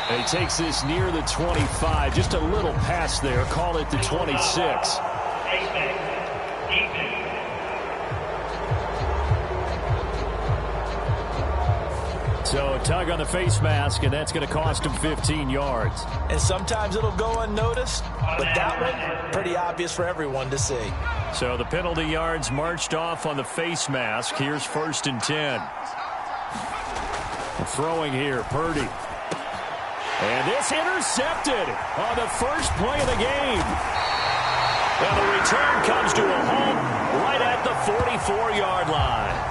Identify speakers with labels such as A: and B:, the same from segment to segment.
A: He takes this near the 25, just a little past there. Call it the 26. So a tug on the face mask, and that's going to cost him 15 yards.
B: And sometimes it'll go unnoticed, but that one, pretty obvious for everyone to see.
A: So the penalty yards marched off on the face mask. Here's 1st and 10. Throwing here, Purdy. And this intercepted on the first play of the game. And the return comes to a halt right at the 44-yard line.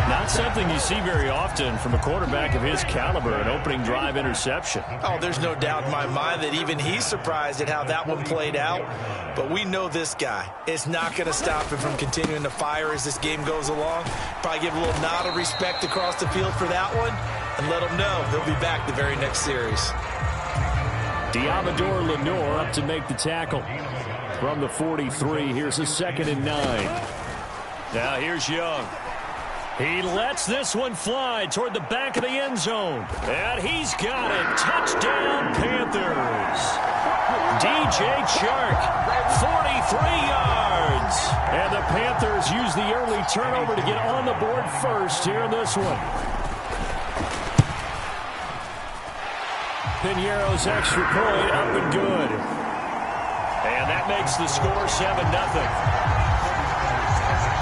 A: Not something you see very often from a quarterback of his caliber, an opening drive interception.
B: Oh, there's no doubt in my mind that even he's surprised at how that one played out. But we know this guy. It's not going to stop him from continuing to fire as this game goes along. Probably give a little nod of respect across the field for that one and let him know he'll be back the very next series.
A: Diamador Lenore up to make the tackle. From the 43, here's a 2nd and 9. Now here's Young. He lets this one fly toward the back of the end zone. And he's got it. Touchdown, Panthers. DJ Chark, 43 yards. And the Panthers use the early turnover to get on the board first here in this one. Piñeiro's extra point up and good. And that makes the score 7-0.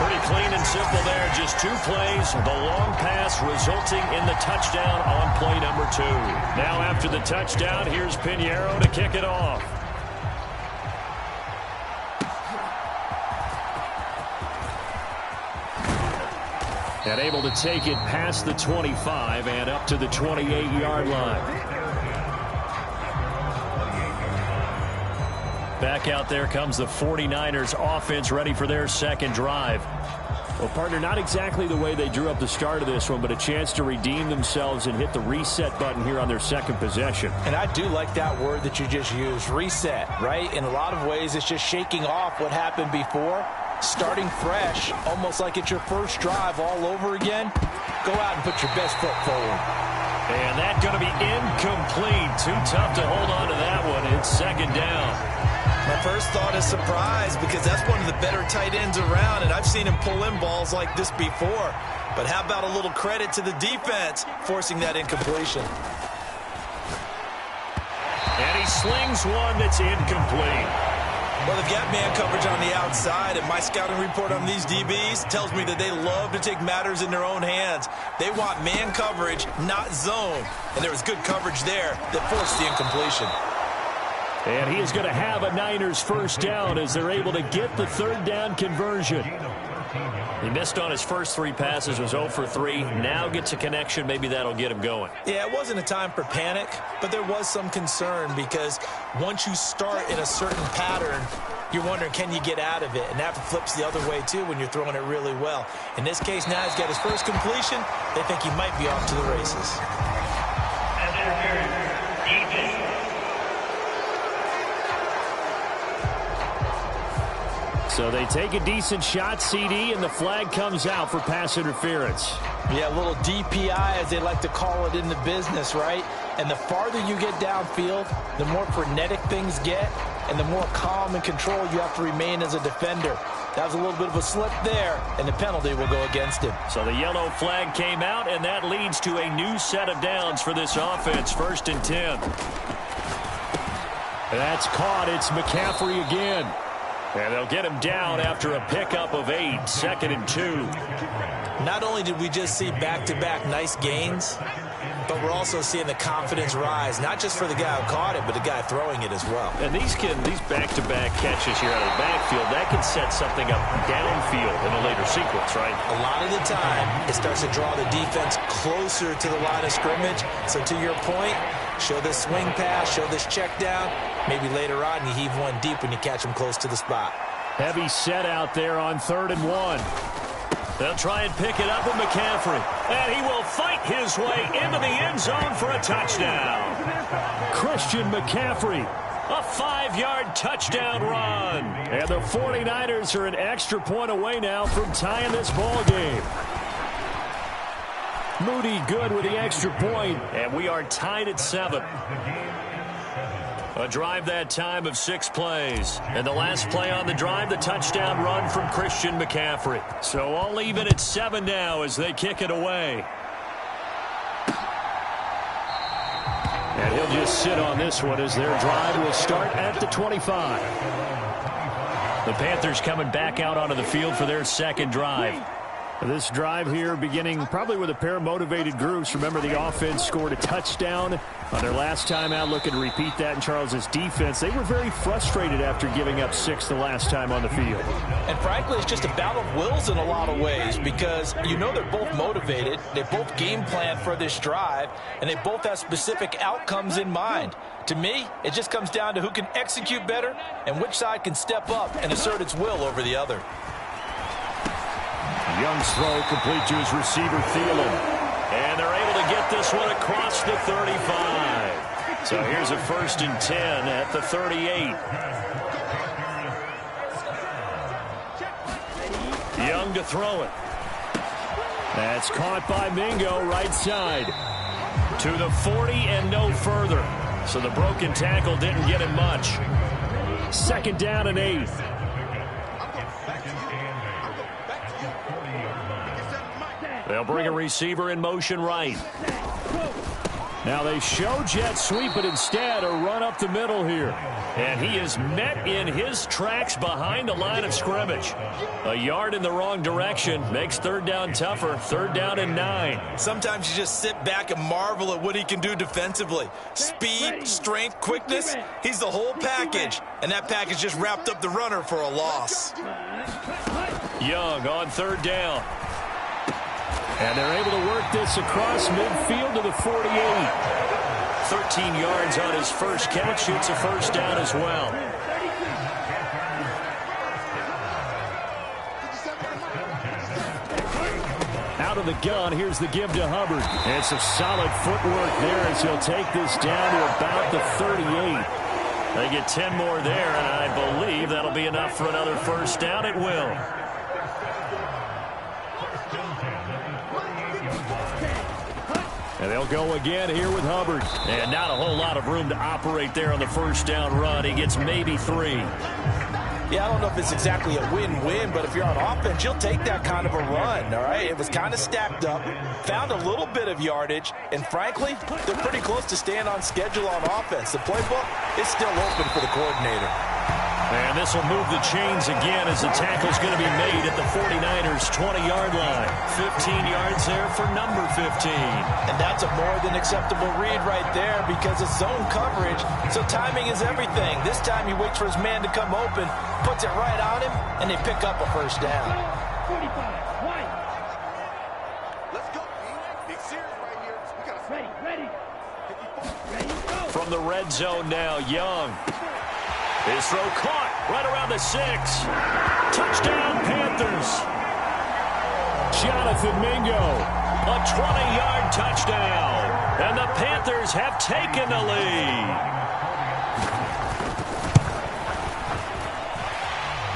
A: Pretty clean and simple there. Just 2 plays. The long pass resulting in the touchdown on play number 2. Now after the touchdown, here's Piñeiro to kick it off. And able to take it past the 25 and up to the 28-yard line. Back out there comes the 49ers offense ready for their second drive. Well, partner, not exactly the way they drew up the start of this one, but a chance to redeem themselves and hit the reset button here on their second possession.
B: And I do like that word that you just used, reset, right? In a lot of ways, it's just shaking off what happened before, starting fresh, almost like it's your first drive all over again. Go out and put your best foot forward.
A: And that's going to be incomplete. Too tough to hold on to that one. It's 2nd down.
B: My first thought is surprise because that's one of the better tight ends around, and I've seen him pull in balls like this before. But how about a little credit to the defense forcing that incompletion?
A: And he slings one that's incomplete.
B: Well, they've got man coverage on the outside, and my scouting report on these DBs tells me that they love to take matters in their own hands. They want man coverage, not zone. And there was good coverage there that forced the incompletion.
A: And he is going to have a Niners first down as they're able to get the 3rd down conversion. He missed on his first 3 passes, was 0 for 3. Now gets a connection. Maybe that'll get him going.
B: Yeah, it wasn't a time for panic, but there was some concern because once you start in a certain pattern, you're wondering, can you get out of it? And that flips the other way, too, when you're throwing it really well. In this case, now he's got his first completion. They think he might be off to the races.
A: So they take a decent shot, CD, and the flag comes out for pass interference.
B: Yeah, a little DPI, as they like to call it in the business, right? And the farther you get downfield, the more frenetic things get, and the more calm and control you have to remain as a defender. That was a little bit of a slip there, and the penalty will go against him.
A: So the yellow flag came out, and that leads to a new set of downs for this offense, 1st and 10. That's caught. It's McCaffrey again. And they'll get him down after a pickup of 8, 2nd and 2.
B: Not only did we just see back-to-back nice gains, but we're also seeing the confidence rise, not just for the guy who caught it, but the guy throwing it as well.
A: And these back-to-back catches here out of the backfield, that can set something up downfield in a later sequence, right?
B: A lot of the time, it starts to draw the defense closer to the line of scrimmage. So to your point, show this swing pass, show this check down. Maybe later on you heave one deep when you catch him close to the spot.
A: Heavy set out there on 3rd and 1. They'll try and pick it up with McCaffrey. And he will fight his way into the end zone for a touchdown. Christian McCaffrey, a 5-yard touchdown run. And the 49ers are an extra point away now from tying this ball game. Moody good with the extra point, and we are tied at 7. A drive that time of 6 plays. And the last play on the drive, the touchdown run from Christian McCaffrey. So all even at 7 now as they kick it away. And he'll just sit on this one as their drive will start at the 25. The Panthers coming back out onto the field for their second drive. This drive here beginning probably with a pair of motivated groups. Remember, the offense scored a touchdown on their last time out. Looking to repeat that in Charles's defense. They were very frustrated after giving up 6 the last time on the field.
B: And frankly, it's just a battle of wills in a lot of ways because you know they're both motivated. They both game plan for this drive, and they both have specific outcomes in mind. To me, it just comes down to who can execute better and which side can step up and assert its will over the other.
A: Young's throw complete to his receiver, Thielen. And they're able to get this one across the 35. So here's a 1st and 10 at the 38. Young to throw it. That's caught by Mingo, right side. To the 40 and no further. So the broken tackle didn't get him much. 2nd down and 8. They'll bring a receiver in motion right. Now they show jet sweep, but instead a run up the middle here. And he is met in his tracks behind the line of scrimmage. A yard in the wrong direction makes 3rd down tougher. 3rd down and 9.
B: Sometimes you just sit back and marvel at what he can do defensively. Speed, strength, quickness, he's the whole package. And that package just wrapped up the runner for a loss.
A: Young on 3rd down. And they're able to work this across midfield to the 48. 13 yards on his first catch. Shoots a 1st down as well. Out of the gun, here's the give to Hubbard. And some solid footwork there as he'll take this down to about the 38. They get 10 more there, and I believe that'll be enough for another 1st down. It will. And they'll go again here with Hubbard. And not a whole lot of room to operate there on the 1st down run. He gets maybe 3.
B: Yeah, I don't know if it's exactly a win-win, but if you're on offense, you'll take that kind of a run, all right? It was kind of stacked up, found a little bit of yardage, and frankly, they're pretty close to staying on schedule on offense. The playbook is still open for the coordinator.
A: And this will move the chains again as the tackle's going to be made at the 49ers' 20-yard line. 15 yards there for number 15.
B: And that's a more than acceptable read right there because it's zone coverage, so timing is everything. This time he waits for his man to come open, puts it right on him, and they pick up a 1st down.
C: 45, white. Let's go. Big series right here. We got ready. Ready, go.
A: From the red zone now, Young. His throw caught right around the 6. Touchdown, Panthers. Jonathan Mingo, a 20-yard touchdown. And the Panthers have taken the lead.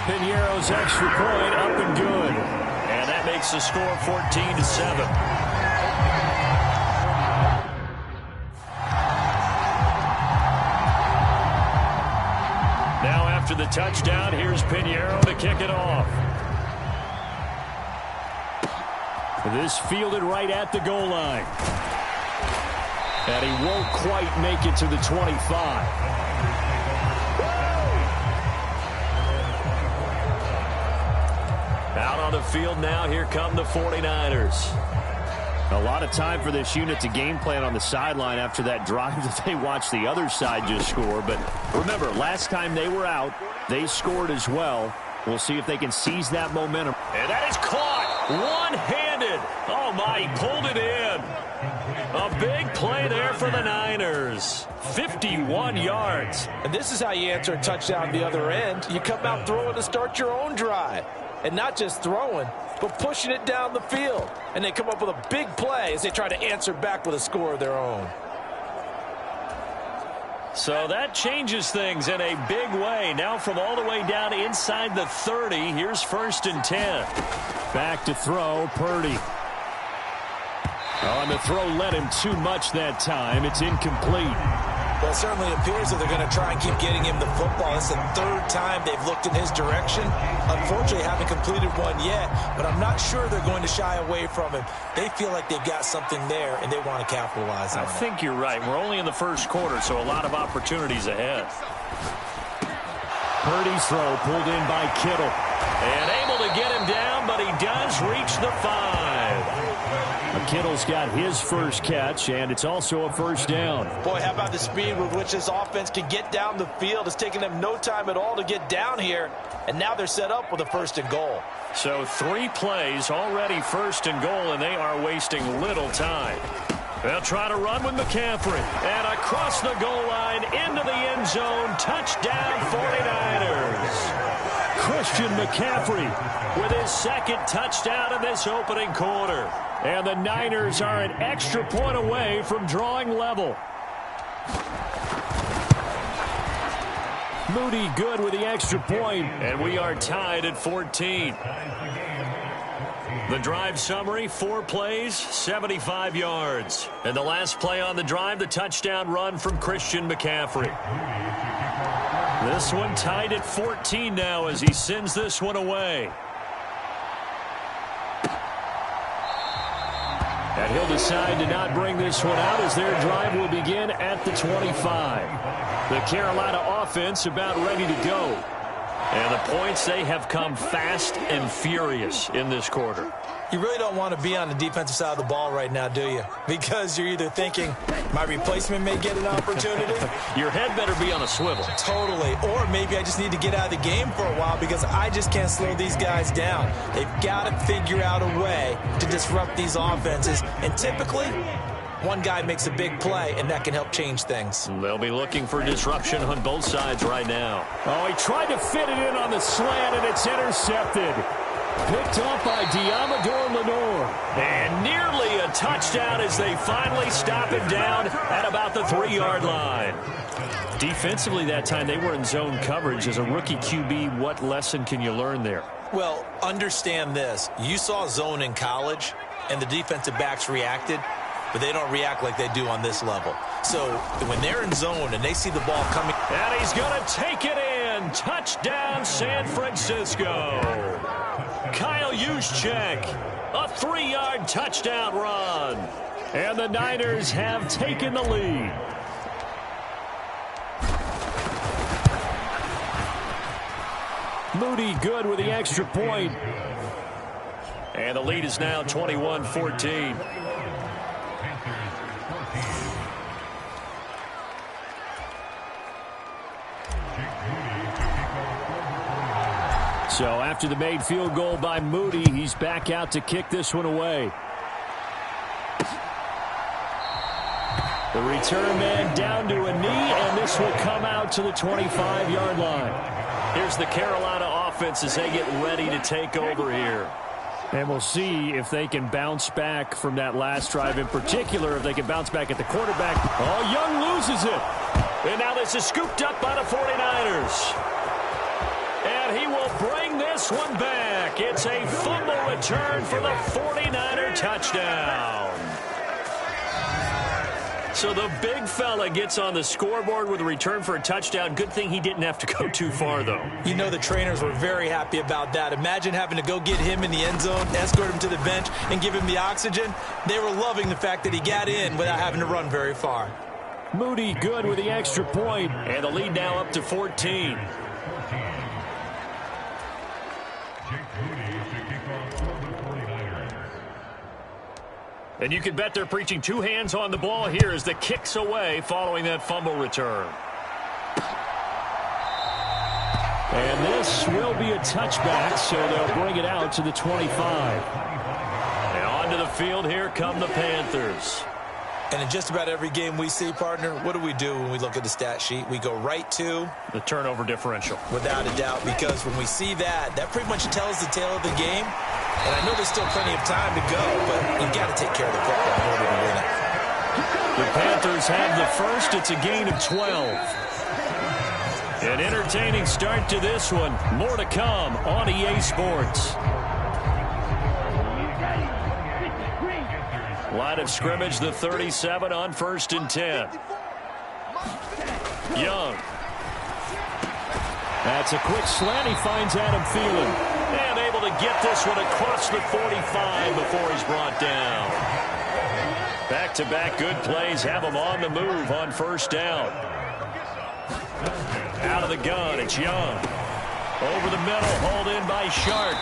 A: Piñeiro's extra point up and good. And that makes the score 14-7. After the touchdown, here's Piñeiro to kick it off. This fielded right at the goal line. And he won't quite make it to the 25. Out on the field now, here come the 49ers. A lot of time for this unit to game plan on the sideline after that drive that they watched the other side just score. But remember, last time they were out, they scored as well. We'll see if they can seize that momentum. And that is caught one-handed. Oh, my, he pulled it in. A big play there for the Niners. 51 yards.
B: And this is how you answer a touchdown the other end. You come out throwing to start your own drive. And not just throwing, but pushing it down the field. And they come up with a big play as they try to answer back with a score of their own.
A: So that changes things in a big way. Now from all the way down inside the 30, here's 1st and 10. Back to throw, Purdy. On the throw, led him too much that time. It's incomplete.
B: Well, it certainly appears that they're going to try and keep getting him the football. It's the third time they've looked in his direction. Unfortunately, haven't completed one yet, but I'm not sure they're going to shy away from him. They feel like they've got something there, and they want to capitalize on it.
A: I think you're right. We're only in the first quarter, so a lot of opportunities ahead. Purdy's throw pulled in by Kittle. And able to get him down, but he does reach the 5. Kittle's got his first catch, and it's also a first down.
B: Boy, how about the speed with which this offense can get down the field? It's taken them no time at all to get down here, and now they're set up with a first and goal.
A: So 3 plays, already first and goal, and they are wasting little time. They'll try to run with McCaffrey. And across the goal line, into the end zone, touchdown 49ers. Christian McCaffrey with his second touchdown of this opening quarter. And the Niners are an extra point away from drawing level. Moody good with the extra point, and we are tied at 14. The drive summary, 4 plays, 75 yards. And the last play on the drive, the touchdown run from Christian McCaffrey. This one tied at 14 now as he sends this one away. And he'll decide to not bring this one out as their drive will begin at the 25. The Carolina offense about ready to go. And the points, they have come fast and furious in this quarter.
B: You really don't want to be on the defensive side of the ball right now, do you? Because you're either thinking, my replacement may get an opportunity.
A: Your head better be on a swivel.
B: Totally. Or maybe I just need to get out of the game for a while because I just can't slow these guys down. They've got to figure out a way to disrupt these offenses. And typically, one guy makes a big play, and that can help change things.
A: They'll be looking for disruption on both sides right now. Oh, he tried to fit it in on the slant, and it's intercepted. Picked off by Diamador Lenore. And nearly a touchdown as they finally stop him down at about the 3-yard line. Defensively that time, they were in zone coverage. As a rookie QB, what lesson can you learn there?
B: Well, understand this. You saw zone in college, and the defensive backs reacted, but they don't react like they do on this level. So when they're in zone and they see the ball coming.
A: And he's going to take it in. Touchdown, San Francisco. Kyle Juszczyk, a 3-yard touchdown run. And the Niners have taken the lead. Moody good with the extra point. And the lead is now 21-14. So after the made field goal by Moody, he's back out to kick this one away. The return man down to a knee, and this will come out to the 25-yard line. Here's the Carolina offense as they get ready to take over here. And we'll see if they can bounce back from that last drive in particular, if they can bounce back at the quarterback. Oh, Young loses it. And now this is scooped up by the 49ers. And he will bring this one back. It's a fumble return for the 49er touchdown. So the big fella gets on the scoreboard with a return for a touchdown. Good thing he didn't have to go too far, though.
B: You know the trainers were very happy about that. Imagine having to go get him in the end zone, escort him to the bench, and give him the oxygen. They were loving the fact that he got in without having to run very far.
A: Moody good with the extra point, and the lead now up to 14. And you can bet they're preaching 2 hands on the ball here as the kick's away following that fumble return. And this will be a touchback, so they'll bring it out to the 25. And onto the field, here come the Panthers.
B: And in just about every game we see, partner, what do we do when we look at the stat sheet? We go right to
A: the turnover differential.
B: Without a doubt, because when we see that, that pretty much tells the tale of the game. And I know there's still plenty of time to go, but you've got to take care of the football in order to win it.
A: The Panthers have the first. It's a gain of 12. An entertaining start to this one. More to come on EA Sports. Line of scrimmage, the 37 on 1st and 10. Young. That's a quick slant. He finds Adam Thielen. And able to get this one across the 45 before he's brought down. Back-to-back good plays have him on the move on 1st down. Out of the gun, it's Young. Over the middle, hauled in by Sharp.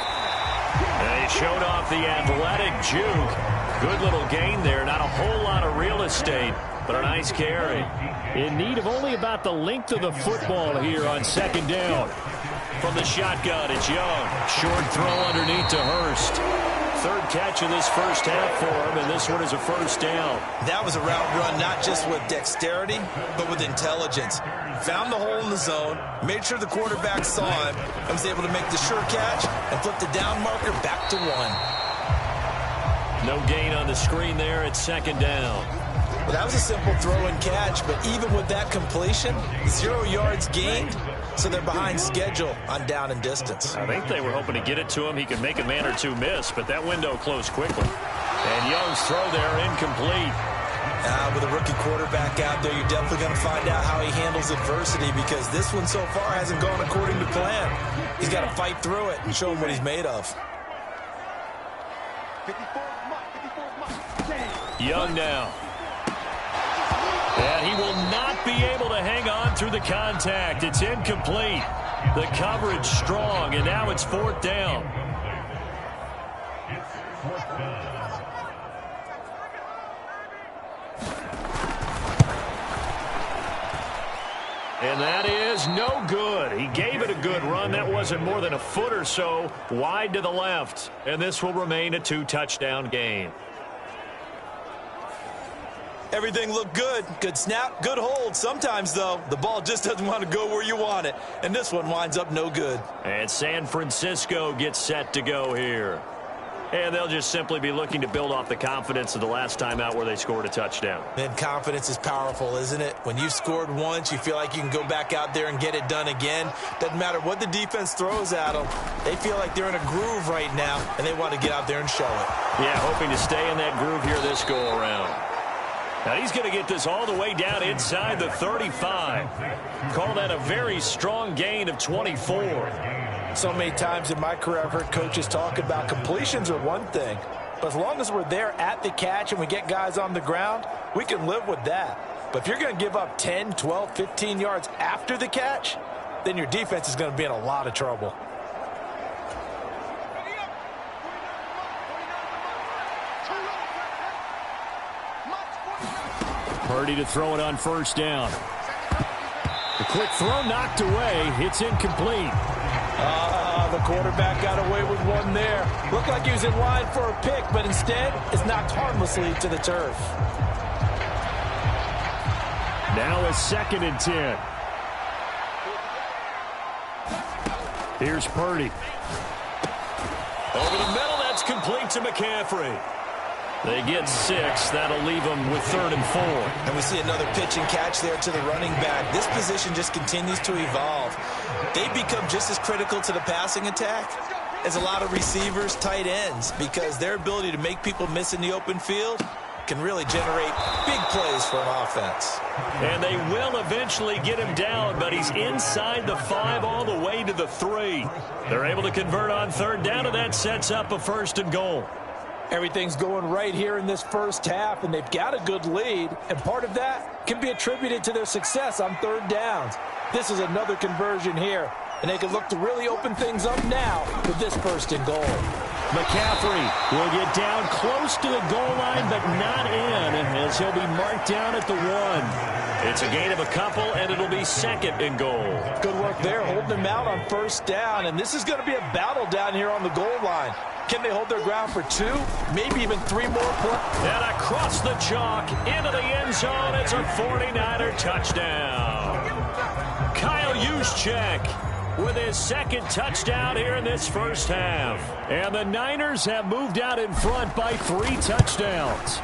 A: And he showed off the athletic juke. Good little gain there. Not a whole lot of real estate, but a nice carry. In need of only about the length of the football here on 2nd down. From the shotgun, it's Young. Short throw underneath to Hurst. 3rd catch of this 1st half for him, and this one is a 1st down.
B: That was a route run not just with dexterity, but with intelligence. Found the hole in the zone, made sure the quarterback saw him, and was able to make the sure catch and flip the down marker back to 1.
A: No gain on the screen there at 2nd down.
B: Well, that was a simple throw and catch, but even with that completion, 0 yards gained, so they're behind schedule on down and distance.
A: I think they were hoping to get it to him. He could make a man or two miss, but that window closed quickly. And Young's throw there incomplete.
B: With a rookie quarterback out there, you're definitely going to find out how he handles adversity, because this one so far hasn't gone according to plan. He's got to fight through it and show him what he's made of.
A: Young now. And he will not be able to hang on through the contact. It's incomplete. The coverage strong, and now it's 4th down. And that is no good. He gave it a good run. That wasn't more than a foot or so wide to the left. And this will remain a 2-touchdown game.
B: Everything looked good. Good snap, good hold. Sometimes, though, the ball just doesn't want to go where you want it. And this one winds up no good.
A: And San Francisco gets set to go here. And they'll just simply be looking to build off the confidence of the last time out where they scored a touchdown.
B: And confidence is powerful, isn't it? When you've scored once, you feel like you can go back out there and get it done again. Doesn't matter what the defense throws at them. They feel like they're in a groove right now, and they want to get out there and show it.
A: Yeah, hoping to stay in that groove here this go-around. Now he's going to get this all the way down inside the 35. Call that a very strong gain of 24.
B: So many times in my career I've heard coaches talk about completions are one thing, but as long as we're there at the catch and we get guys on the ground, we can live with that. But if you're going to give up 10, 12, 15 yards after the catch, then your defense is going to be in a lot of trouble.
A: Purdy to throw it on 1st down. The quick throw knocked away. It's incomplete.
B: The quarterback got away with one there. Looked like he was in line for a pick, but instead it's knocked harmlessly to the turf.
A: Now a 2nd and 10. Here's Purdy. Over the middle, that's complete to McCaffrey. They get 6. That'll leave them with 3rd and 4.
B: And we see another pitch and catch there to the running back. This position just continues to evolve. They become just as critical to the passing attack as a lot of receivers, tight ends, because their ability to make people miss in the open field can really generate big plays for an offense.
A: And they will eventually get him down, but he's inside the 5 all the way to the 3. They're able to convert on 3rd down, and that sets up a 1st and goal.
D: Everything's going right here in this 1st half, and they've got a good lead, and part of that can be attributed to their success on 3rd downs. This is another conversion here, and they can look to really open things up now with this 1st and goal.
A: McCaffrey will get down close to the goal line, but not in, as he'll be marked down at the 1. It's a gain of a couple, and it'll be 2nd and goal.
D: Good work there, holding him out on 1st down, and this is going to be a battle down here on the goal line. Can they hold their ground for 2, maybe even 3 more plays?
A: And across the chalk, into the end zone, it's a 49er touchdown. Kyle Juszczyk with his 2nd touchdown here in this 1st half. And the Niners have moved out in front by 3 touchdowns.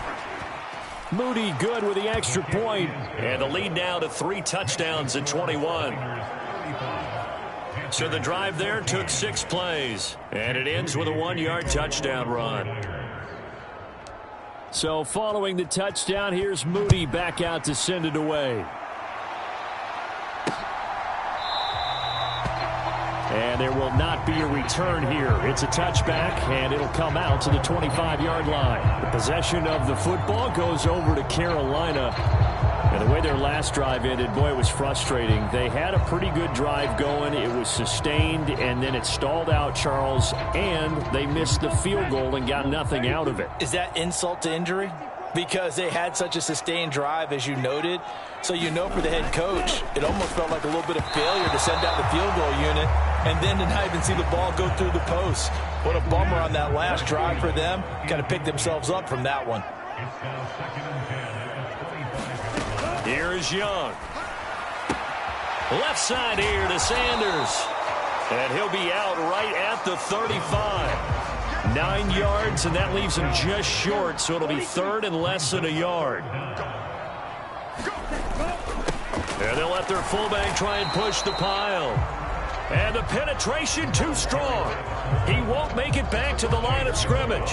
A: Moody good with the extra point. And the lead now to 3 touchdowns at 21. So the drive there took 6 plays. And it ends with a 1-yard touchdown run. So following the touchdown, here's Moody back out to send it away. And there will not be a return here. It's a touchback, and it'll come out to the 25-yard line. The possession of the football goes over to Carolina. And the way their last drive ended, boy, it was frustrating. They had a pretty good drive going. It was sustained, and then it stalled out, Charles, and they missed the field goal and got nothing out of it.
D: Is that insult to injury? Because they had such a sustained drive, as you noted. So you know for the head coach, it almost felt like a little bit of failure to send out the field goal unit and then to not even see the ball go through the post. What a bummer on that last drive for them. Got to pick themselves up from that one.
A: Here is Young. Left side here to Sanders. And he'll be out right at the 35. 9 yards, and that leaves him just short, so it'll be third and less than a yard. And they'll let their fullback try and push the pile. And the penetration too strong. He won't make it back to the line of scrimmage.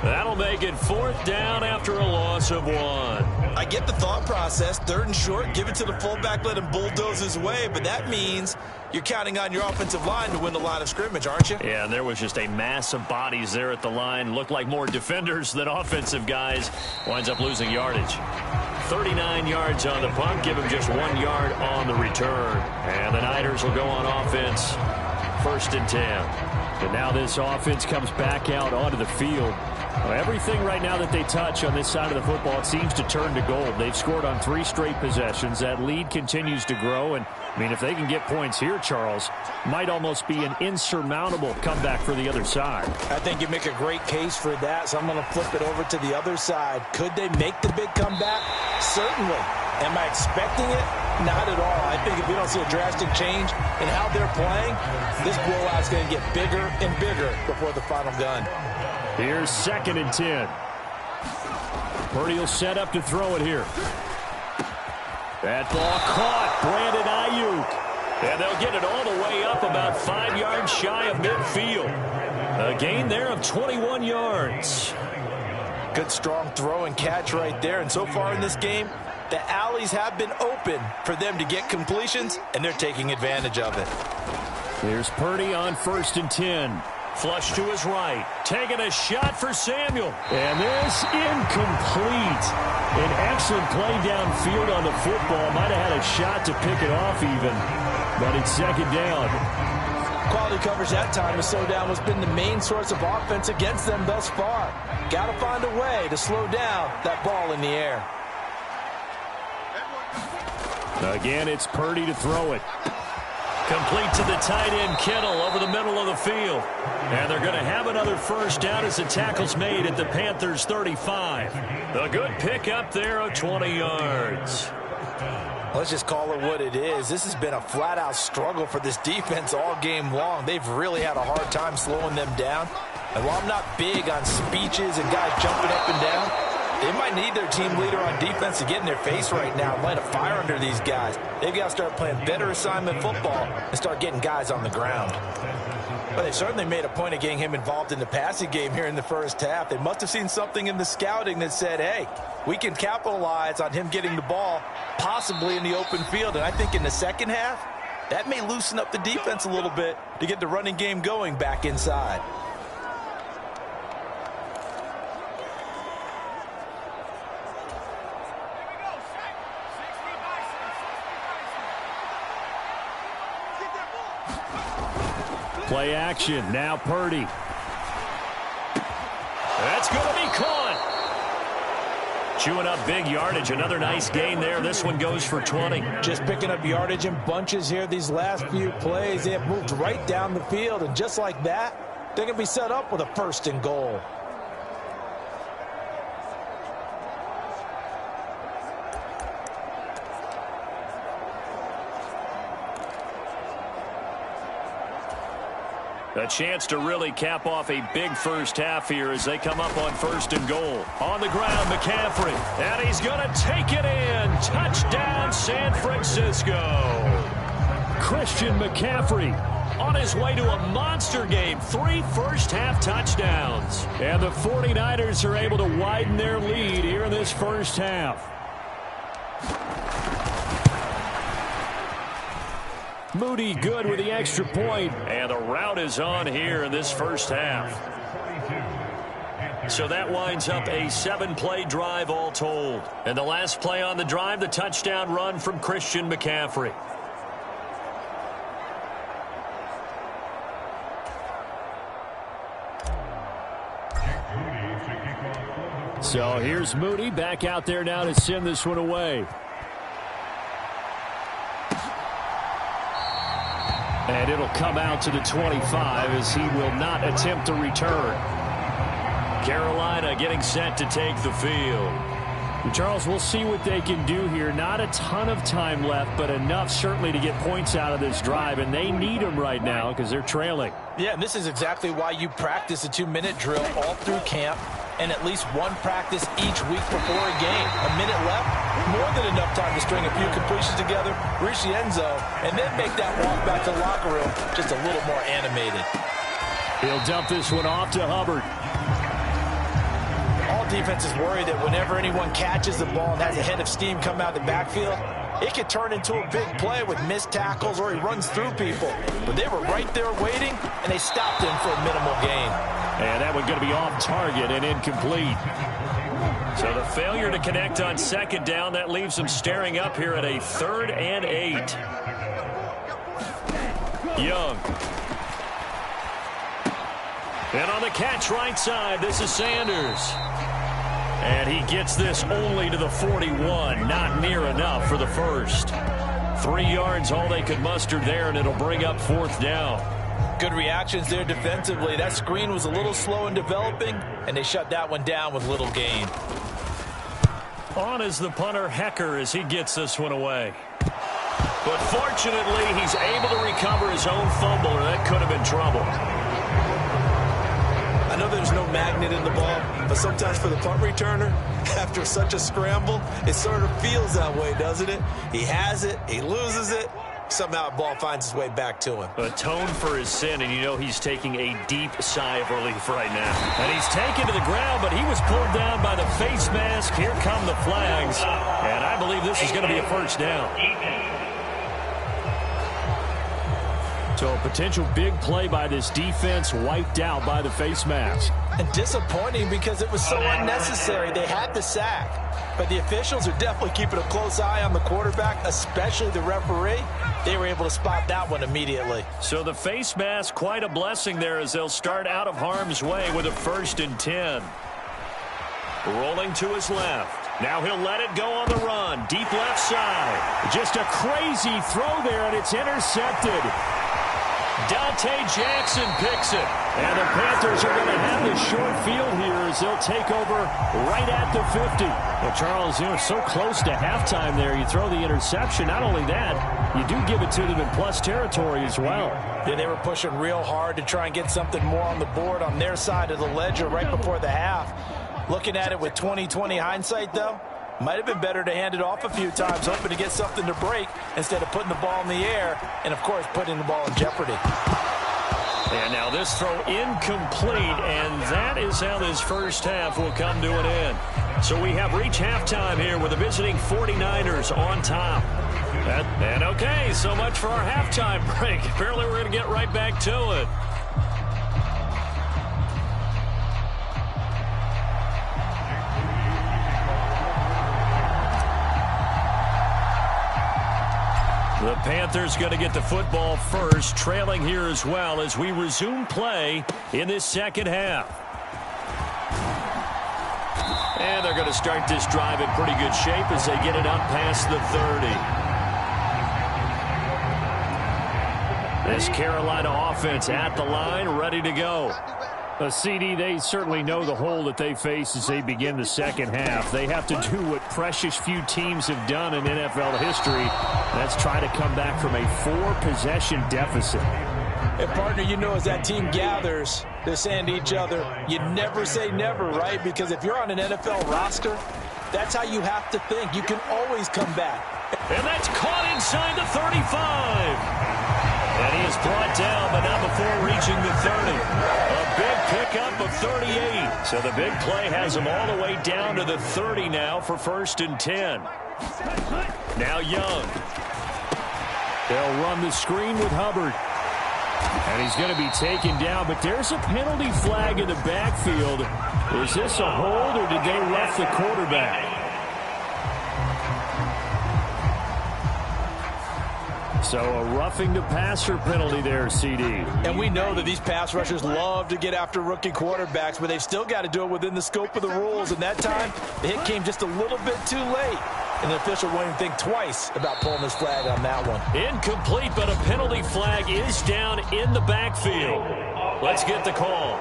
A: That'll make it fourth down after a loss of 1.
B: I get the thought process. Third and short, give it to the fullback, let him bulldoze his way, but that means you're counting on your offensive line to win the line of scrimmage, aren't you?
A: Yeah, and there was just a mass of bodies there at the line. Looked like more defenders than offensive guys. Winds up losing yardage. 39 yards on the punt, give him just 1 yard on the return. And the Niners will go on offense, 1st and 10. And now this offense comes back out onto the field. Everything right now that they touch on this side of the football, it seems to turn to gold. They've scored on 3 straight possessions. That lead continues to grow. And, I mean, if they can get points here, Charles, might almost be an insurmountable comeback for the other side.
D: I think you make a great case for that, so I'm going to flip it over to the other side. Could they make the big comeback? Certainly. Am I expecting it? Not at all. I think if we don't see a drastic change in how they're playing, this blowout's going to get bigger and bigger before the final gun.
A: Here's 2nd and 10. Purdy will set up to throw it here. That ball caught. Brandon Ayuk. And they'll get it all the way up about 5 yards shy of midfield. A gain there of 21 yards.
D: Good strong throw and catch right there. And so far in this game, the alleys have been open for them to get completions, and they're taking advantage of it.
A: Here's Purdy on 1st and 10. Flush to his right. Taking a shot for Samuel. And this incomplete. An excellent play downfield on the football. Might have had a shot to pick it off even. But it's 2nd down.
D: Quality coverage that time. The slowdown has been the main source of offense against them thus far. Got to find a way to slow down that ball in the air.
A: Again, it's Purdy to throw it. Complete to the tight end, Kittle, over the middle of the field. And they're going to have another first down as the tackle's made at the Panthers' 35. A good pickup there of 20 yards.
D: Let's just call it what it is. This has been a flat-out struggle for this defense all game long. They've really had a hard time slowing them down. And while I'm not big on speeches and guys jumping up and down, they might need their team leader on defense to get in their face right now and light a fire under these guys. They've got to start playing better assignment football and start getting guys on the ground. But they certainly made a point of getting him involved in the passing game here in the first half. They must have seen something in the scouting that said, hey, we can capitalize on him getting the ball possibly in the open field. And I think in the second half, that may loosen up the defense a little bit to get the running game going back inside.
A: Play action. Now Purdy. That's going to be caught. Chewing up big yardage. Another nice gain there. This one goes for 20.
D: Just picking up yardage in bunches here. These last few plays, they have moved right down the field. And just like that, they're going to be set up with a 1st and goal.
A: A chance to really cap off a big first half here as they come up on 1st and goal. On the ground, McCaffrey. And he's going to take it in. Touchdown, San Francisco. Christian McCaffrey on his way to a monster game. 3 first-half touchdowns. And the 49ers are able to widen their lead here in this first half. Moody good with the extra point. And the route is on here in this first half. So that winds up a 7-play drive all told. And the last play on the drive, the touchdown run from Christian McCaffrey. So here's Moody back out there now to send this one away. And it'll come out to the 25 as he will not attempt to return. Carolina getting set to take the field. Charles, we'll see what they can do here. Not a ton of time left, but enough certainly to get points out of this drive, and they need them right now because they're trailing.
D: Yeah, and this is exactly why you practice a 2-minute drill all through camp and at least one practice each week before a game. A minute left, more than enough time to string a few completions together, reach the end zone, and then make that walk back to the locker room just a little more animated.
A: He'll dump this one off to Hubbard.
D: All defenses worry that whenever anyone catches the ball and has a head of steam come out of the backfield, it could turn into a big play with missed tackles or he runs through people. But they were right there waiting, and they stopped him for a minimal gain.
A: And that one going to be off target and incomplete. So the failure to connect on second down, that leaves them staring up here at a 3rd and 8. Young. And on the catch right side, this is Sanders. And he gets this only to the 41. Not near enough for the first. 3 yards, all they could muster there, and it'll bring up 4th down.
D: Good reactions there defensively. That screen was a little slow in developing, and they shut that one down with little gain.
A: On is the punter, Hecker, as he gets this one away. But fortunately, he's able to recover his own fumble, or that could have been trouble.
B: I know there's no magnet in the ball, but sometimes for the punt returner, after such a scramble, it sort of feels that way, doesn't it? He has it, he loses it, somehow the ball finds its way back to him.
A: Atone for his sin, and you know he's taking a deep sigh of relief right now. And he's taken to the ground, but he was pulled down by the face mask. Here come the flags, and I believe this is going to be a first down. So a potential big play by this defense wiped out by the face mask.
D: And disappointing because it was so unnecessary. They had the sack. But the officials are definitely keeping a close eye on the quarterback, especially the referee. They were able to spot that one immediately.
A: So the face mask, quite a blessing there as they'll start out of harm's way with a 1st and 10. Rolling to his left. Now he'll let it go on the run. Deep left side. Just a crazy throw there, and it's intercepted. Dante Jackson picks it. And the Panthers are going to have this short field here as they'll take over right at the 50. Well, Charles, you know, so close to halftime there. You throw the interception. Not only that, you do give it to them in plus territory as well.
D: Yeah, they were pushing real hard to try and get something more on the board on their side of the ledger right before the half. Looking at it with 20/20 hindsight, though, might have been better to hand it off a few times, hoping to get something to break instead of putting the ball in the air and, of course, putting the ball in jeopardy.
A: And now this throw incomplete, and that is how this first half will come to an end. So we have reached halftime here with the visiting 49ers on top. And okay, so much for our halftime break. Apparently we're going to get right back to it. The Panthers going to get the football first, trailing here as well as we resume play in this second half. And they're going to start this drive in pretty good shape as they get it up past the 30. This Carolina offense at the line, ready to go. CD, they certainly know the hole that they face as they begin the second half. They have to do what precious few teams have done in NFL history. That's try to come back from a 4-possession deficit.
D: And, partner, you know, as that team gathers, they're saying to each other, you never say never, right? Because if you're on an NFL roster, that's how you have to think. You can always come back.
A: And that's caught inside the 35. And he is brought down, but not before reaching the 30. A big pickup of 38. So the big play has him all the way down to the 30 now for 1st and 10. Now Young. They'll run the screen with Hubbard. And he's going to be taken down, but there's a penalty flag in the backfield. Is this a hold, or did they rough the quarterback? So a roughing the passer penalty there, CD.
D: And we know that these pass rushers love to get after rookie quarterbacks, but they've still got to do it within the scope of the rules. And that time, the hit came just a little bit too late. And the official won't even think twice about pulling his flag on that one.
A: Incomplete, but a penalty flag is down in the backfield. Let's get the call.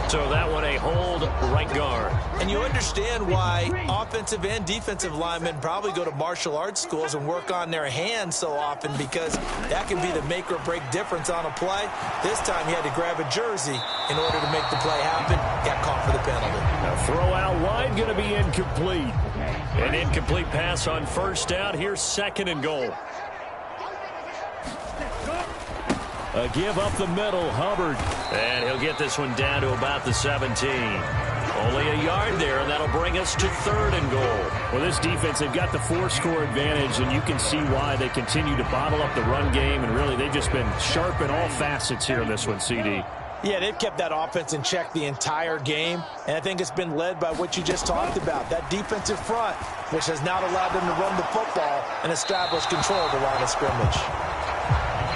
A: So that one a hold, right guard.
B: And you understand why offensive and defensive linemen probably go to martial arts schools and work on their hands so often, because that can be the make or break difference on a play. This time he had to grab a jersey in order to make the play happen. Got caught for the penalty.
A: Now throw out wide, going to be incomplete. An incomplete pass on 1st down. Here's 2nd and goal. A give up the middle, Hubbard. And he'll get this one down to about the 17. Only a yard there, and that'll bring us to 3rd and goal.
E: Well, this defense, they've got the 4-score advantage, and you can see why they continue to bottle up the run game, and really they've just been sharp in all facets here in this one, CD.
D: Yeah, they've kept that offense in check the entire game, and I think it's been led by what you just talked about, that defensive front, which has not allowed them to run the football and establish control of the line of scrimmage.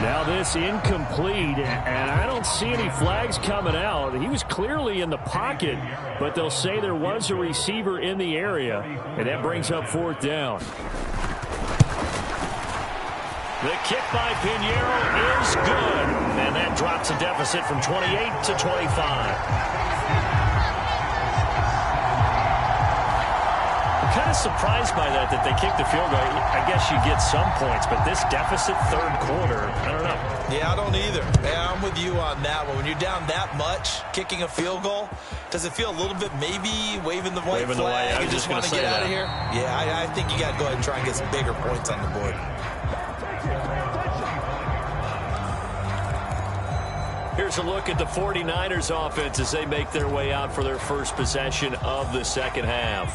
E: Now this incomplete, and I don't see any flags coming out. He was clearly in the pocket, but they'll say there was a receiver in the area, and that brings up 4th down.
A: The kick by Pinheiro is good, and that drops a deficit from 28 to 25. Kind of surprised by that they kicked the field goal. I guess you get some points, but this deficit 3rd quarter, I don't know.
B: Yeah, I don't either. Yeah, I'm with you on that one. When you're down that much, kicking a field goal, does it feel a little bit maybe waving the white flag? You just want to get out of here? Yeah, I think you got to go ahead and try and get some bigger points on the board.
A: Here's a look at the 49ers offense as they make their way out for their first possession of the 2nd half.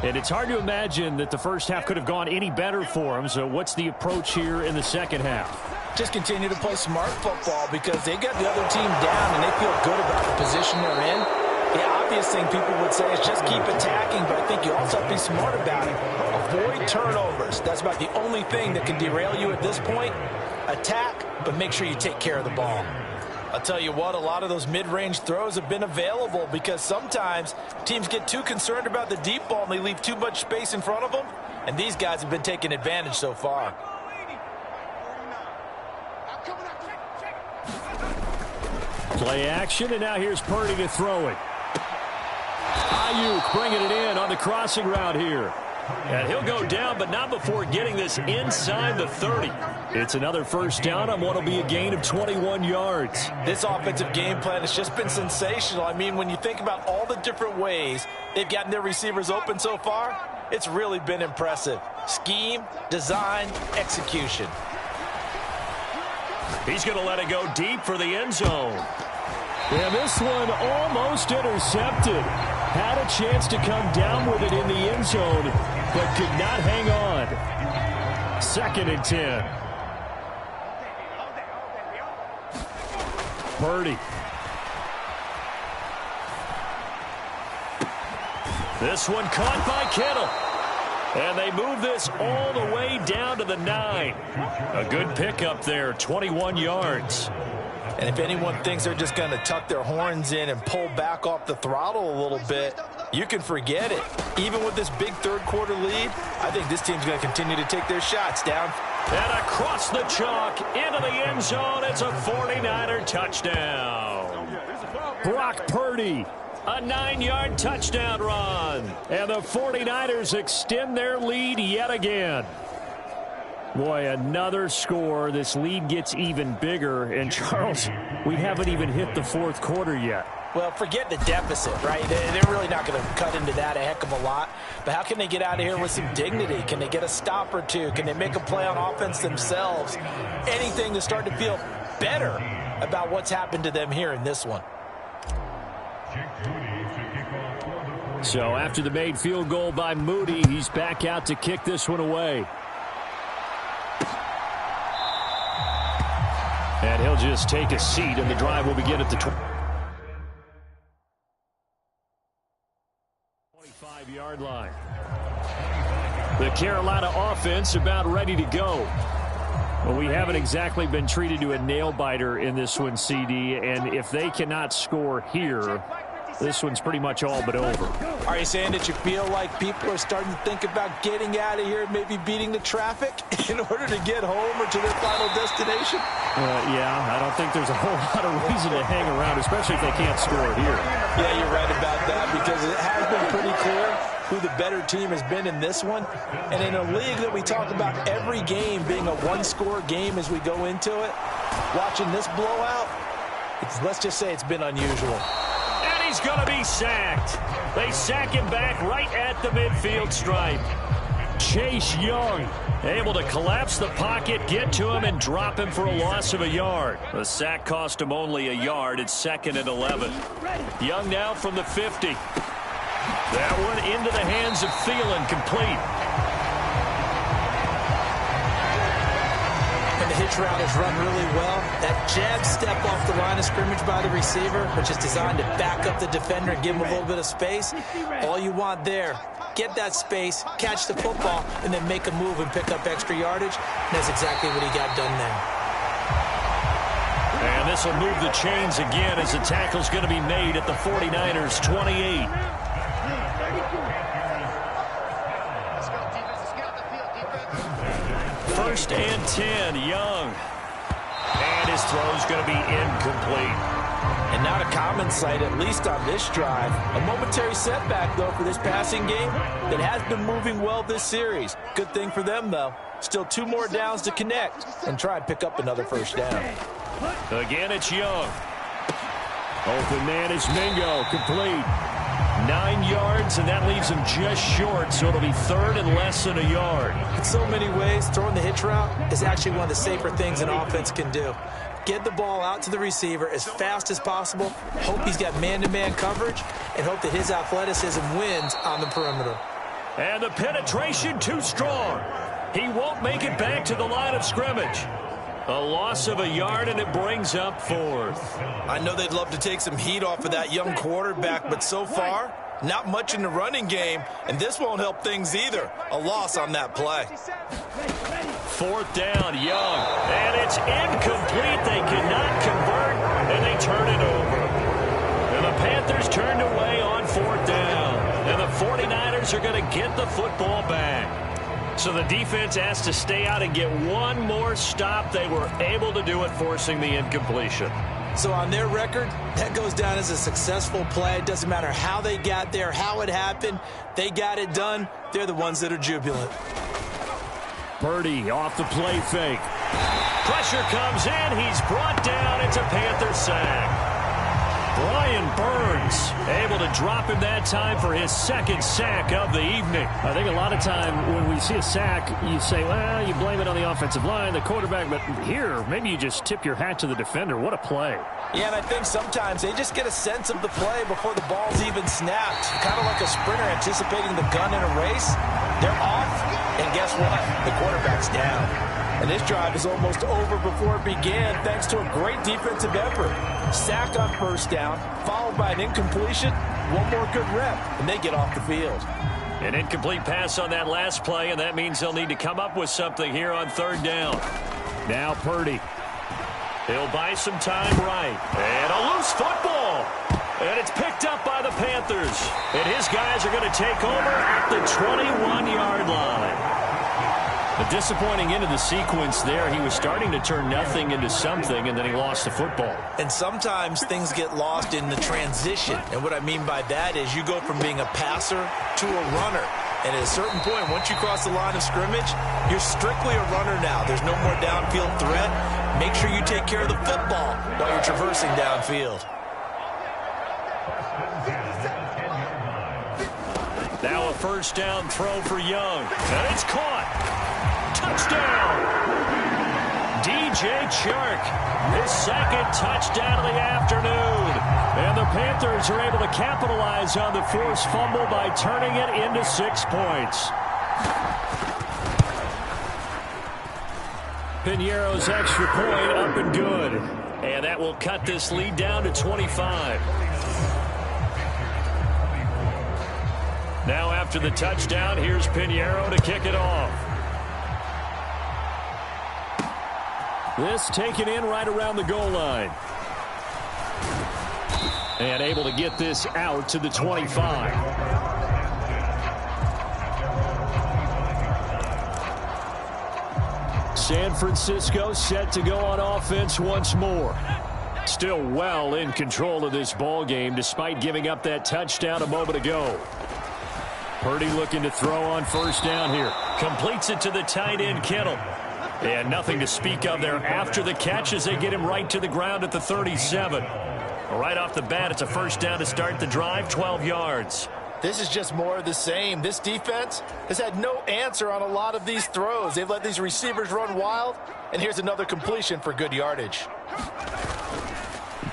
E: And it's hard to imagine that the first half could have gone any better for them. So what's the approach here in the 2nd half?
D: Just continue to play smart football, because they got the other team down and they feel good about the position they're in. The obvious thing people would say is just keep attacking, but I think you also have to be smart about it. Avoid turnovers. That's about the only thing that can derail you at this point. Attack, but make sure you take care of the ball. I'll tell you what, a lot of those mid-range throws have been available, because sometimes teams get too concerned about the deep ball and they leave too much space in front of them, and these guys have been taking advantage so far.
E: Play action, and now here's Purdy to throw it. Ayuk bringing it in on the crossing route here.
A: And he'll go down, but not before getting this inside the 30.
E: It's another 1st down on what will be a gain of 21 yards.
D: This offensive game plan has just been sensational. I mean, when you think about all the different ways they've gotten their receivers open so far, it's really been impressive. Scheme, design, execution.
A: He's going to let it go deep for the end zone.
E: Yeah, this one almost intercepted. Had a chance to come down with it in the end zone, but could not hang on. 2nd and 10. Purdy.
A: This one caught by Kittle. And they move this all the way down to the 9. A good pickup there, 21 yards.
D: And if anyone thinks they're just going to tuck their horns in and pull back off the throttle a little bit, you can forget it. Even with this big 3rd quarter lead, I think this team's going to continue to take their shots down.
A: And across the chalk, into the end zone, it's a 49er touchdown.
E: Brock Purdy.
A: A 9-yard touchdown run.
E: And the 49ers extend their lead yet again. Boy, another score. This lead gets even bigger. And, Charles, we haven't even hit the 4th quarter yet.
D: Well, forget the deficit, right? They're really not going to cut into that a heck of a lot. But how can they get out of here with some dignity? Can they get a stop or two? Can they make a play on offense themselves? Anything to start to feel better about what's happened to them here in this one.
E: So after the made field goal by Moody, he's back out to kick this one away. And he'll just take a seat, and the drive will begin at the 25-yard line. The Carolina offense about ready to go. Well, we haven't exactly been treated to a nail-biter in this one, CD, and if they cannot score here, this one's pretty much all but over.
D: Are you saying that you feel like people are starting to think about getting out of here, maybe beating the traffic in order to get home or to their final destination?
E: Yeah, I don't think there's a whole lot of reason to hang around, especially if they can't score here.
D: Yeah, you're right about that, because it has been pretty clear who the better team has been in this one. And in a league that we talk about every game being a one-score game as we go into it, watching this blowout, let's just say it's been unusual.
E: And he's going to be sacked. They sack him back right at the midfield stripe. Chase Young able to collapse the pocket, get to him, and drop him for a loss of a yard. The sack cost him only a yard. It's 2nd and 11. Young now from the 50. That one into the hands of Thielen, complete.
D: And the hitch route is run really well. That jab step off the line of scrimmage by the receiver, which is designed to back up the defender and give him a little bit of space. All you want there, get that space, catch the football, and then make a move and pick up extra yardage. And that's exactly what he got done there.
E: And this will move the chains again as the tackle's going to be made at the 49ers' 28. First and 10, Young. And his throw's going to be incomplete.
D: And not a common sight, at least on this drive. A momentary setback, though, for this passing game that has been moving well this series. Good thing for them, though. Still 2 more downs to connect and try and pick up another first down.
E: Again, it's Young. Open man is Mingo, complete. 9 yards, and that leaves him just short, so it'll be 3rd and less than a yard.
D: In so many ways, throwing the hitch route is actually one of the safer things an offense can do. Get the ball out to the receiver as fast as possible, hope he's got man-to-man coverage, and hope that his athleticism wins on the perimeter.
E: And the penetration too strong. He won't make it back to the line of scrimmage. A loss of a yard, and it brings up 4th.
B: I know they'd love to take some heat off of that young quarterback, but so far, not much in the running game, and this won't help things either. A loss on that play.
E: 4th down, Young. And it's incomplete. They cannot convert, and they turn it over. And the Panthers turned away on 4th down. And the 49ers are going to get the football back. So the defense has to stay out and get one more stop. They were able to do it, forcing the incompletion.
D: So on their record, that goes down as a successful play. It doesn't matter how they got there, how it happened. They got it done. They're the ones that are jubilant.
E: Purdy off the play fake. Pressure comes in. He's brought down. It's a Panther sack. Brian Burns able to drop him that time for his 2nd sack of the evening. I think a lot of time when we see a sack, you say, well, you blame it on the offensive line, the quarterback, but here, maybe you just tip your hat to the defender. What a play.
D: Yeah, and I think sometimes they just get a sense of the play before the ball's even snapped. Kind of like a sprinter anticipating the gun in a race. They're off, and guess what? The quarterback's down. And this drive is almost over before it began thanks to a great defensive effort. Sack on 1st down, followed by an incompletion. One more good rep, and they get off the field.
E: An incomplete pass on that last play, and that means they'll need to come up with something here on 3rd down. Now Purdy. He'll buy some time right. And a loose football. And it's picked up by the Panthers. And his guys are going to take over at the 21-yard line. A disappointing end of the sequence there. He was starting to turn nothing into something, and then he lost the football.
B: And sometimes things get lost in the transition. And what I mean by that is you go from being a passer to a runner. And at a certain point, once you cross the line of scrimmage, you're strictly a runner now. There's no more downfield threat. Make sure you take care of the football while you're traversing downfield.
A: Now a first down throw for Young. And it's caught. Touchdown. DJ Chark, his second touchdown of the afternoon. And the Panthers are able to capitalize on the forced fumble by turning it into 6 points. Piñeiro's extra point up and good. And that will cut this lead down to 25. Now after the touchdown, here's Piñeiro to kick it off. This taken in right around the goal line. And able to get this out to the 25. San Francisco set to go on offense once more. Still well in control of this ball game despite giving up that touchdown a moment ago. Purdy looking to throw on first down here. Completes it to the tight end, Kittle. And nothing to speak of there after the catch as they get him right to the ground at the 37. Right off the bat, it's a first down to start the drive, 12 yards.
F: This is just more of the same. This defense has had no answer on a lot of these throws. They've let these receivers run wild, and here's another completion for good yardage.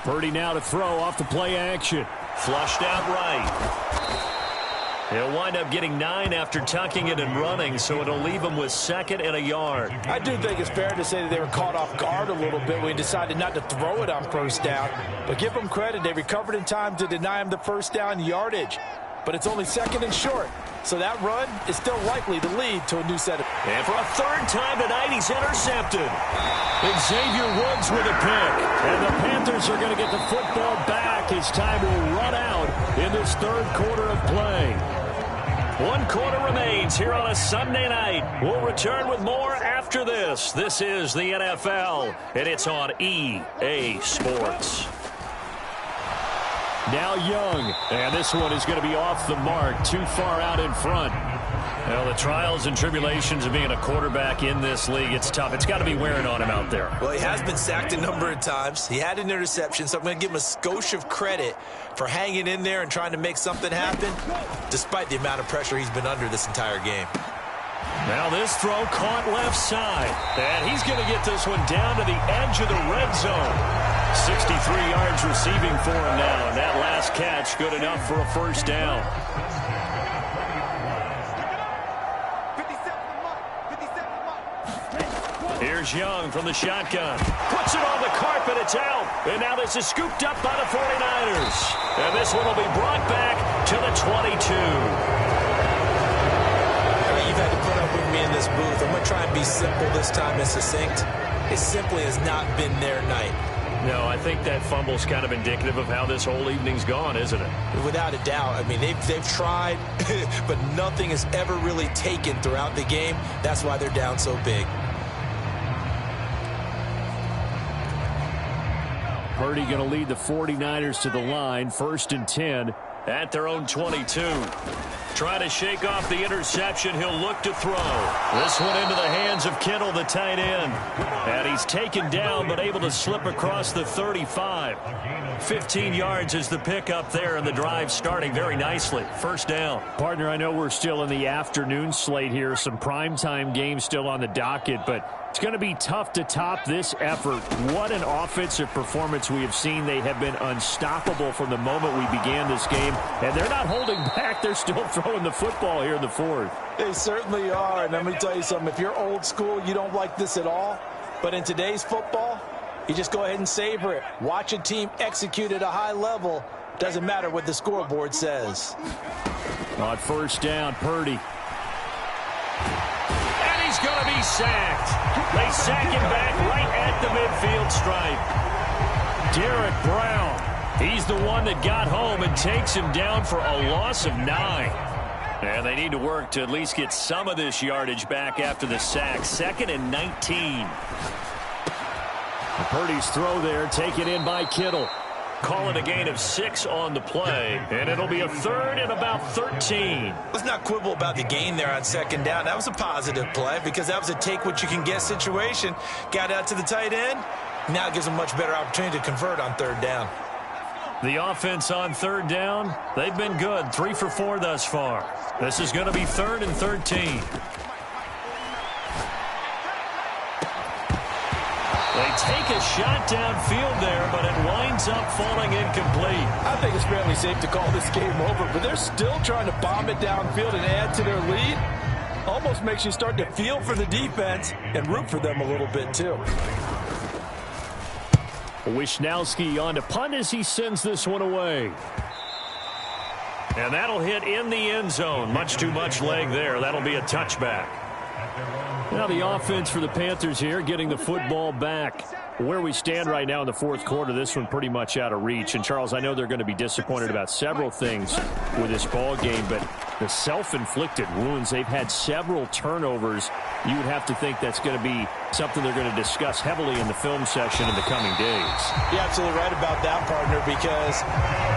A: Purdy now to throw off the play action. Flushed out right. He'll wind up getting 9 after tucking it and running, so it'll leave him with 2nd and a yard.
D: I do think it's fair to say that they were caught off guard a little bit when he decided not to throw it on first down. But give them credit, they recovered in time to deny him the first down yardage. But it's only 2nd and short, so that run is still likely to lead to a new set of...
A: And for a 3rd time tonight, he's intercepted. Xavier Woods with a pick. And the Panthers are going to get the football back as time will run out in this 3rd quarter of play. 1 quarter remains here on a Sunday night. We'll return with more after this. This is the NFL, and it's on EA Sports. Now Young, and this one is going to be off the mark, too far out in front. Well, the trials and tribulations of being a quarterback in this league, it's tough. It's got to be wearing on him out there.
B: Well, he has been sacked a number of times. He had an interception, so I'm going to give him a skosh of credit for hanging in there and trying to make something happen, despite the amount of pressure he's been under this entire game.
A: Now this throw caught left side. And he's going to get this one down to the edge of the red zone. 63 yards receiving for him now. And that last catch good enough for a first down. Here's Young from the shotgun. Puts it on the carpet. It's out. And now this is scooped up by the 49ers. And this one will be brought back to the 22.
B: You've had to put up with me in this booth. I'm going to try and be simple this time and succinct. It simply has not been their night.
A: No, I think that fumble's kind of indicative of how this whole evening's gone, isn't it?
B: Without a doubt. I mean, they've tried, but nothing has ever really taken throughout the game. That's why they're down so big.
A: Purdy going to lead the 49ers to the line, 1st and 10 at their own 22. Trying to shake off the interception. He'll look to throw. This one into the hands of Kittle, the tight end. And he's taken down, but able to slip across the 35. 15 yards is the pickup there, and the drive starting very nicely. First down. Partner, I know we're still in the afternoon slate here. Some primetime games still on the docket, but it's going to be tough to top this effort. What an offensive performance we have seen. They have been unstoppable from the moment we began this game, and they're not holding back. They're still throwing the football here in the 4th.
D: They certainly are, and let me tell you something. If you're old school, you don't like this at all. But in today's football, you just go ahead and savor it. Watch a team execute at a high level. Doesn't matter what the scoreboard says.
A: On first down, Purdy. And he's going to be sacked. They sack him back right at the midfield stripe. Derek Brown. He's the one that got home and takes him down for a loss of 9. And they need to work to at least get some of this yardage back after the sack. 2nd and 19. Purdy's throw there, taken in by Kittle. Call it a gain of 6 on the play, and it'll be a 3rd and about 13.
B: Let's not quibble about the gain there on 2nd down. That was a positive play because that was a take-what-you-can-get situation. Got out to the tight end. Now it gives them much better opportunity to convert on 3rd down.
A: The offense on third down, they've been good. 3 for 4 thus far. This is going to be 3rd and 13. They take a shot downfield there, but it winds up falling incomplete.
D: I think it's fairly safe to call this game over, but they're still trying to bomb it downfield and add to their lead. Almost makes you start to feel for the defense and root for them a little bit, too.
E: Wisnowski on to punt as he sends this one away.
A: And that'll hit in the end zone. Much too much leg there. That'll be a touchback.
E: Now the offense for the Panthers here getting the football back. Where we stand right now in the fourth quarter, this one pretty much out of reach. And, Charles, I know they're going to be disappointed about several things with this ball game, but the self-inflicted wounds, they've had several turnovers. You would have to think that's going to be something they're going to discuss heavily in the film session in the coming days.
D: You're absolutely right about that, partner, because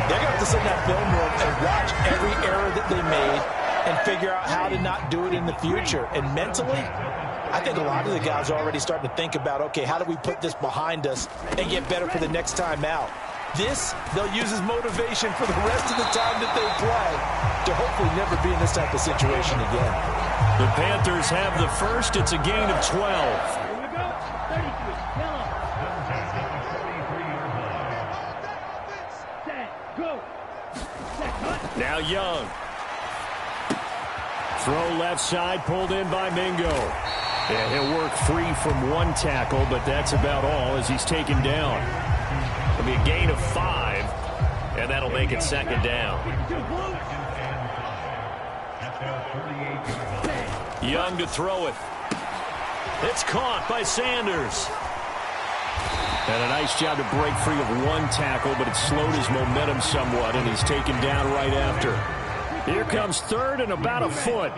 D: they're going to have to sit in that film room and watch every error that they made and figure out how to not do it in the future. And mentally, I think a lot of the guys are already starting to think about, okay, how do we put this behind us and get better for the next time out? This, they'll use as motivation for the rest of the time that they play to hopefully never be in this type of situation again.
A: The Panthers have the first. It's a gain of 12.
E: Now Young. Throw left side, pulled in by Mingo. Yeah, he'll work free from one tackle, but that's about all as he's taken down. It'll be a gain of 5, and that'll make it 2nd down.
A: Young to throw it. It's caught by Sanders.
E: And a nice job to break free of one tackle, but it slowed his momentum somewhat, and he's taken down right after. Here comes 3rd and about a foot.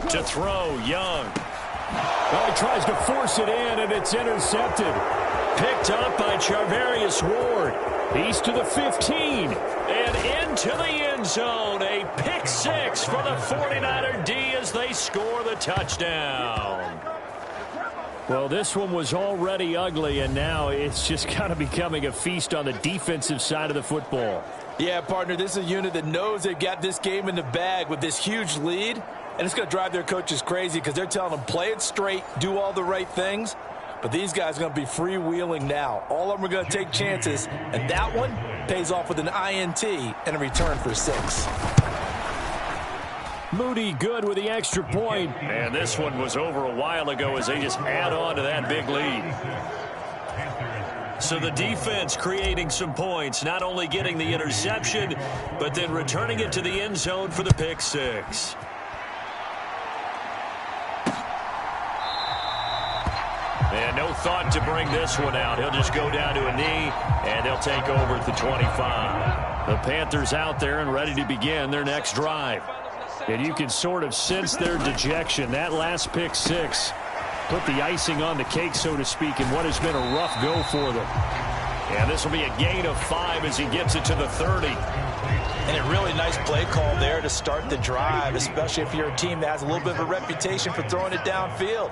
A: To throw, Young.
E: Well, he tries to force it in, and it's intercepted.
A: Picked up by Charvarius Ward.
E: He's to the 15.
A: And into the end zone. A pick 6 for the 49er D as they score the touchdown.
E: Well, this one was already ugly, and now it's just kind of becoming a feast on the defensive side of the football.
D: Yeah, partner, this is a unit that knows they've got this game in the bag with this huge lead, and it's going to drive their coaches crazy because they're telling them play it straight, do all the right things. But these guys are going to be freewheeling now. All of them are going to take chances, and that one pays off with an INT and a return for 6.
E: Moody good with the extra point.
A: And this one was over a while ago as they just add on to that big lead. So the defense creating some points, not only getting the interception, but then returning it to the end zone for the pick 6. And no thought to bring this one out. He'll just go down to a knee, and they'll take over at the 25. The Panthers out there and ready to begin their next drive.
E: And you can sort of sense their dejection. That last pick 6 put the icing on the cake, so to speak, in what has been a rough go for them.
A: And this will be a gain of 5 as he gets it to the 30.
D: And a really nice play call there to start the drive, especially if you're a team that has a little bit of a reputation for throwing it downfield.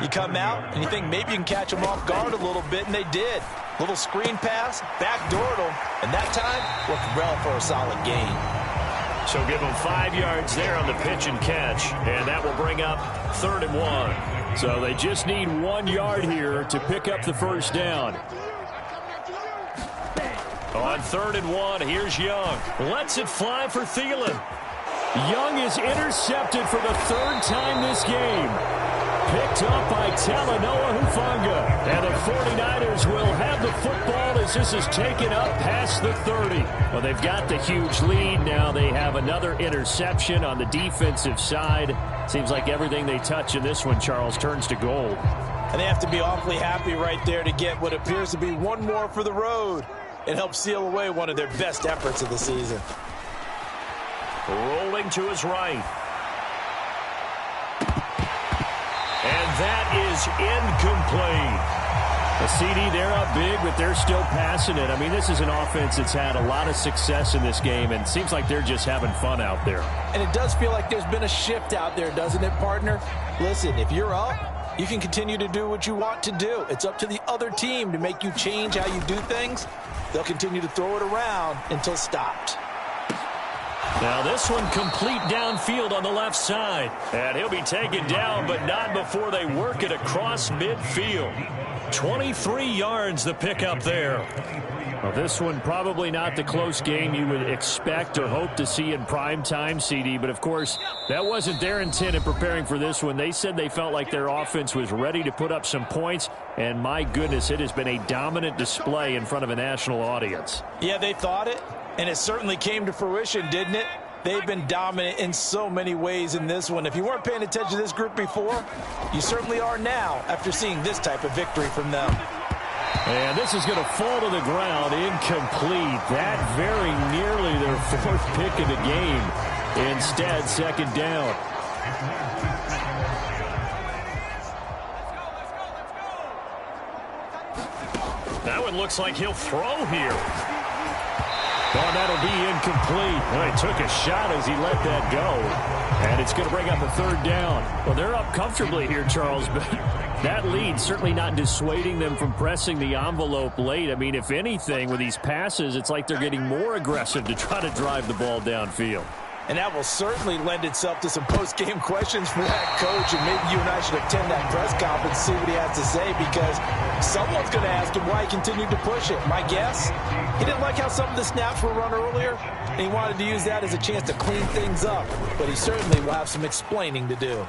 D: You come out and you think maybe you can catch them off guard a little bit, and they did. Little screen pass, backdoored them, and that time worked well for a solid gain.
A: So give them 5 yards there on the pitch and catch, and that will bring up 3rd and 1.
E: So they just need 1 yard here to pick up the first down.
A: On 3rd and 1, here's Young. Lets it fly for Thielen.
E: Young is intercepted for the 3rd time this game. Picked up by Talanoa Hufanga. And the 49ers will have the football as this is taken up past the 30. Well, they've got the huge lead. Now they have another interception on the defensive side. Seems like everything they touch in this one, Charles, turns to gold.
D: And they have to be awfully happy right there to get what appears to be one more for the road and help seal away one of their best efforts of the season.
A: Rolling to his right. And that is incomplete.
E: A CD, they're up big, but they're still passing it. I mean, this is an offense that's had a lot of success in this game, and it seems like they're just having fun out there.
D: And it does feel like there's been a shift out there, doesn't it, partner? Listen, if you're up, You can continue to do what you want to do. It's up to the other team to make you change how you do things. They'll continue to throw it around until stopped.
A: Now this one complete downfield on the left side. And he'll be taken down, but not before they work it across midfield. 23 yards the pickup there.
E: Well, this one probably not the close game you would expect or hope to see in prime time, CD. But, of course, that wasn't their intent in preparing for this one. They said they felt like their offense was ready to put up some points. And, my goodness, it has been a dominant display in front of a national audience.
D: Yeah, they thought it, and it certainly came to fruition, didn't it? They've been dominant in so many ways in this one. If you weren't paying attention to this group before, you certainly are now after seeing this type of victory from them.
E: And this is going to fall to the ground, incomplete. That very nearly their fourth pick of the game. Instead, second down.
A: That one looks like he'll throw here.
E: Well, that'll be incomplete. Well, he took a shot as he let that go. And it's going to bring up a third down. Well, they're up comfortably here, Charles, but that lead certainly not dissuading them from pressing the envelope late. I mean, if anything, with these passes, it's like they're getting more aggressive to try to drive the ball downfield.
D: And that will certainly lend itself to some post-game questions for that coach, and maybe you and I should attend that press conference and see what he has to say, because someone's going to ask him why he continued to push it. My guess, he didn't like how some of the snaps were run earlier, and he wanted to use that as a chance to clean things up, but he certainly will have some explaining to do.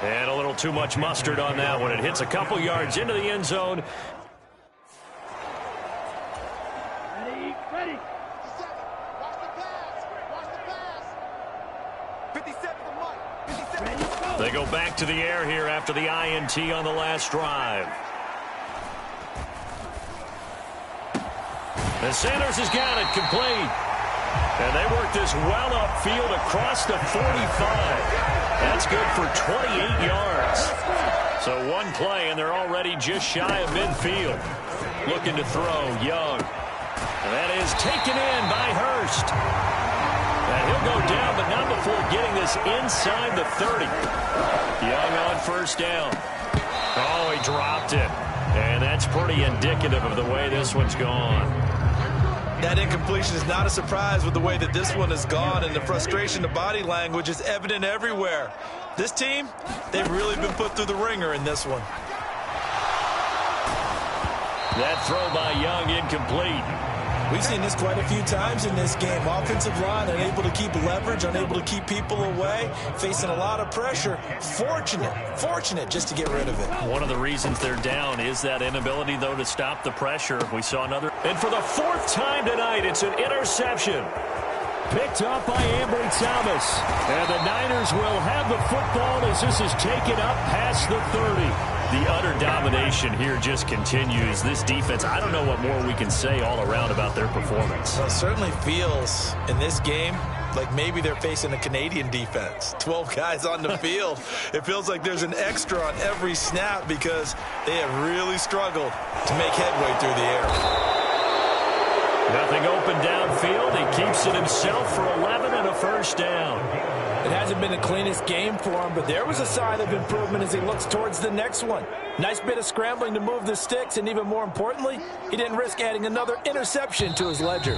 A: And a little too much mustard on that one. It hits a couple yards into the end zone.
C: Ready. 57. Watch the pass. Watch the pass. 57 for Mike. 57.
A: They go back to the air here after the INT on the last drive. And Sanders has got it complete. And they work this well upfield across the 45. That's good for 28 yards. So one play, and they're already just shy of midfield. Looking to throw, Young. And that is taken in by Hurst. And he'll go down, but not before getting this inside the 30. Young on first down. Oh, he dropped it. And that's pretty indicative of the way this one's gone.
B: That incompletion is not a surprise with the way that this one has gone, and the frustration, the body language is evident everywhere. This team, they've really been put through the ringer in this one.
A: That throw by Young incomplete.
B: We've seen this quite a few times in this game. Offensive line unable to keep leverage, unable to keep people away, facing a lot of pressure. Fortunate just to get rid of it.
A: One of the reasons they're down is that inability, though, to stop the pressure. We saw another. And for the fourth time tonight, it's an interception.
E: Picked up by Ambry Thomas. And the Niners will have the football as this is taken up past the 30.
A: The utter domination here just continues. This defense, I don't know what more we can say all around about their performance.
B: Well, it certainly feels in this game like maybe they're facing a Canadian defense. 12 guys on the field. It feels like there's an extra on every snap because they have really struggled to make headway through the air.
A: Nothing open downfield. He keeps it himself for 11 and a first down.
D: It hasn't been the cleanest game for him, but there was a sign of improvement as he looks towards the next one. Nice bit of scrambling to move the sticks, and even more importantly, he didn't risk adding another interception to his ledger.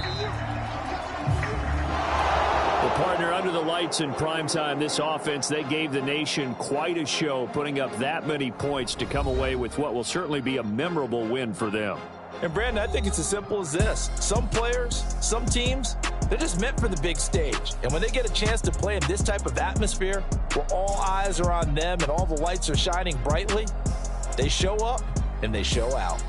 E: Well, partner, under the lights in primetime, this offense, they gave the nation quite a show, putting up that many points to come away with what will certainly be a memorable win for them.
D: And, Brandon, I think it's as simple as this. Some players, some teams, they're just meant for the big stage. And when they get a chance to play in this type of atmosphere where all eyes are on them and all the lights are shining brightly, they show up and they show out.